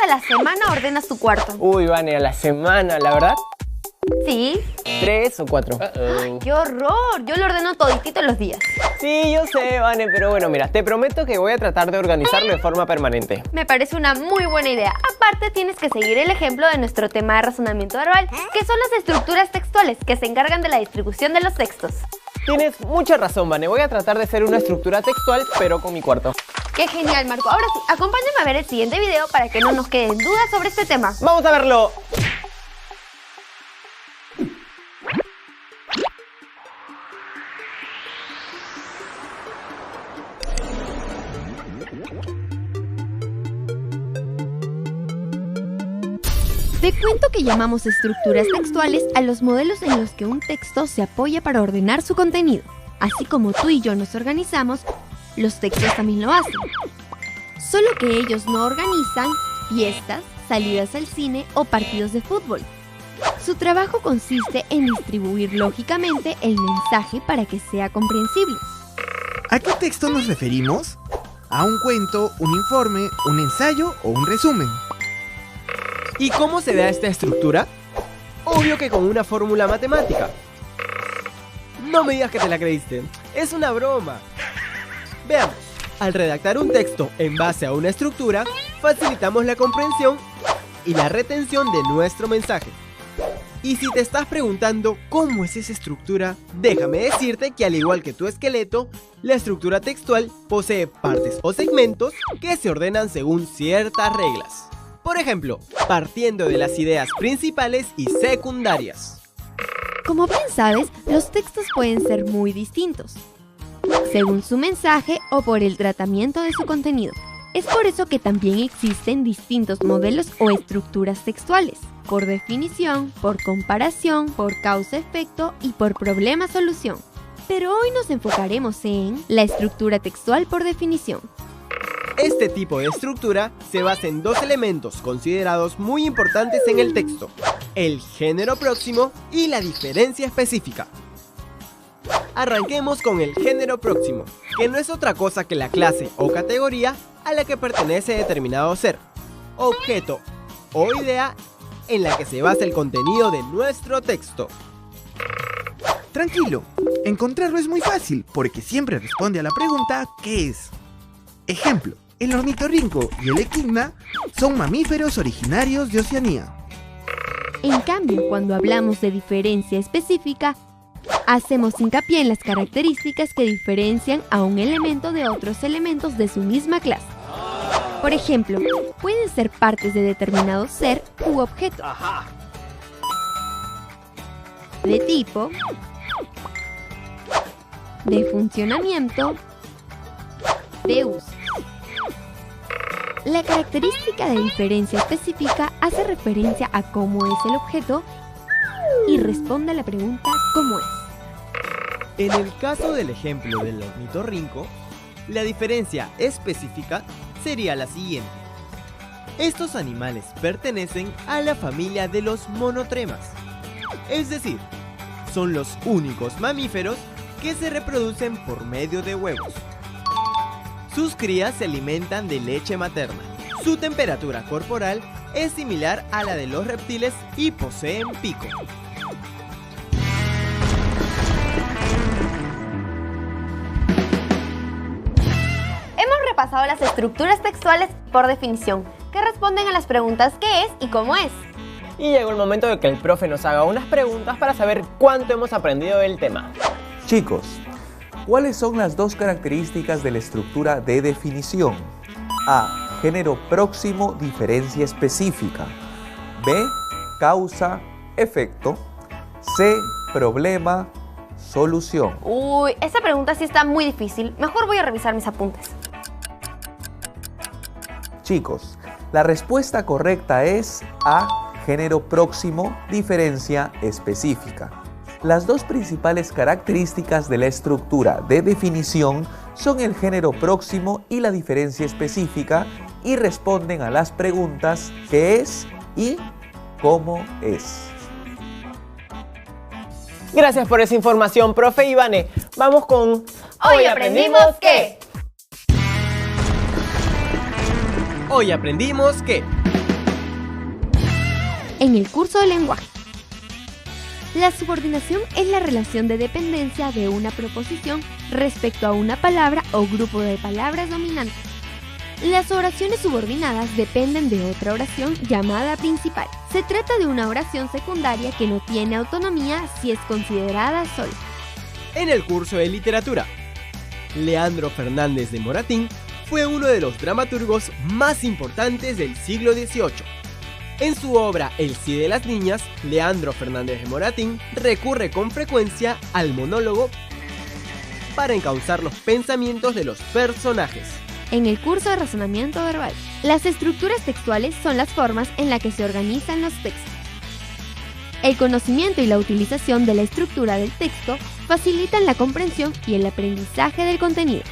a la semana ordenas tu cuarto? Uy, Vane, a la semana, ¿la verdad? Sí. 3 o 4. ¡Ay, qué horror! Yo lo ordeno toditito los días. Sí, yo sé, Vane, pero bueno, mira, te prometo que voy a tratar de organizarlo de forma permanente. Me parece una muy buena idea. Aparte, tienes que seguir el ejemplo de nuestro tema de razonamiento verbal, que son las estructuras textuales que se encargan de la distribución de los textos. Tienes mucha razón, Vane. Voy a tratar de hacer una estructura textual, pero con mi cuarto. ¡Qué genial, Marco! Ahora sí, acompáñame a ver el siguiente video para que no nos queden dudas sobre este tema. ¡Vamos a verlo! Te cuento que llamamos estructuras textuales a los modelos en los que un texto se apoya para ordenar su contenido. Así como tú y yo nos organizamos, los textos también lo hacen. Solo que ellos no organizan fiestas, salidas al cine o partidos de fútbol. Su trabajo consiste en distribuir lógicamente el mensaje para que sea comprensible. ¿A qué texto nos referimos? ¿A un cuento, un informe, un ensayo o un resumen? ¿Y cómo se da esta estructura? Obvio que con una fórmula matemática. No me digas que te la creíste, es una broma. Veamos, al redactar un texto en base a una estructura, facilitamos la comprensión y la retención de nuestro mensaje. Y si te estás preguntando cómo es esa estructura, déjame decirte que al igual que tu esqueleto, la estructura textual posee partes o segmentos que se ordenan según ciertas reglas. Por ejemplo, partiendo de las ideas principales y secundarias. Como bien sabes, los textos pueden ser muy distintos, según su mensaje o por el tratamiento de su contenido. Es por eso que también existen distintos modelos o estructuras textuales, por definición, por comparación, por causa-efecto y por problema-solución. Pero hoy nos enfocaremos en la estructura textual por definición. Este tipo de estructura se basa en dos elementos considerados muy importantes en el texto: el género próximo y la diferencia específica. Arranquemos con el género próximo, que no es otra cosa que la clase o categoría a la que pertenece determinado ser, objeto o idea en la que se basa el contenido de nuestro texto. Tranquilo, encontrarlo es muy fácil porque siempre responde a la pregunta ¿qué es? Ejemplo, el ornitorrinco y el equidna son mamíferos originarios de Oceanía. En cambio, cuando hablamos de diferencia específica, hacemos hincapié en las características que diferencian a un elemento de otros elementos de su misma clase. Por ejemplo, pueden ser partes de determinado ser u objeto, de tipo, de funcionamiento, de uso. La característica de diferencia específica hace referencia a cómo es el objeto y responde a la pregunta ¿cómo es? En el caso del ejemplo del ornitorrinco, la diferencia específica sería la siguiente. Estos animales pertenecen a la familia de los monotremas, es decir, son los únicos mamíferos que se reproducen por medio de huevos. Sus crías se alimentan de leche materna. Su temperatura corporal es similar a la de los reptiles y poseen pico. Hemos repasado las estructuras textuales por definición, que responden a las preguntas ¿qué es y cómo es? Y llegó el momento de que el profe nos haga unas preguntas para saber cuánto hemos aprendido del tema. Chicos, ¿cuáles son las dos características de la estructura de definición? A. Género próximo, diferencia específica. B. Causa, efecto. C. Problema, solución. Uy, esa pregunta sí está muy difícil. Mejor voy a revisar mis apuntes. Chicos, la respuesta correcta es A. Género próximo, diferencia específica. Las dos principales características de la estructura de definición son el género próximo y la diferencia específica y responden a las preguntas ¿qué es? Y ¿cómo es? Gracias por esa información, profe Ivane. Vamos con Hoy aprendimos que... Hoy aprendimos que en el curso de lenguaje. La subordinación es la relación de dependencia de una proposición respecto a una palabra o grupo de palabras dominantes. Las oraciones subordinadas dependen de otra oración llamada principal. Se trata de una oración secundaria que no tiene autonomía si es considerada sola. En el curso de literatura, Leandro Fernández de Moratín fue uno de los dramaturgos más importantes del siglo XVIII. En su obra El Cid de las Niñas, Leandro Fernández de Moratín recurre con frecuencia al monólogo para encauzar los pensamientos de los personajes. En el curso de razonamiento verbal, las estructuras textuales son las formas en las que se organizan los textos. El conocimiento y la utilización de la estructura del texto facilitan la comprensión y el aprendizaje del contenido.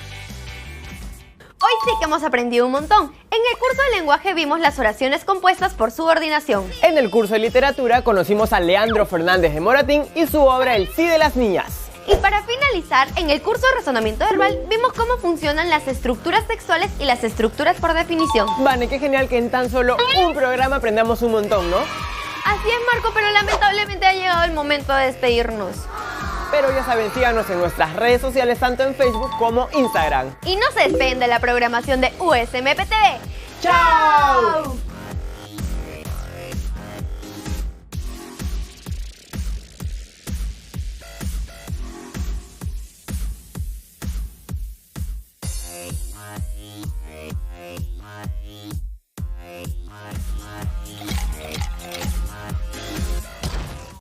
Hoy sí que hemos aprendido un montón. En el curso de lenguaje vimos las oraciones compuestas por subordinación. En el curso de literatura conocimos a Leandro Fernández de Moratín y su obra El Cid de las Niñas. Y para finalizar, en el curso de razonamiento verbal vimos cómo funcionan las estructuras textuales y las estructuras por definición. Vane, qué genial que en tan solo un programa aprendamos un montón, ¿no? Así es, Marco, pero lamentablemente ha llegado el momento de despedirnos. Pero ya saben, síganos en nuestras redes sociales, tanto en Facebook como Instagram. Y no se despeguen de la programación de USMPTV. ¡Chao!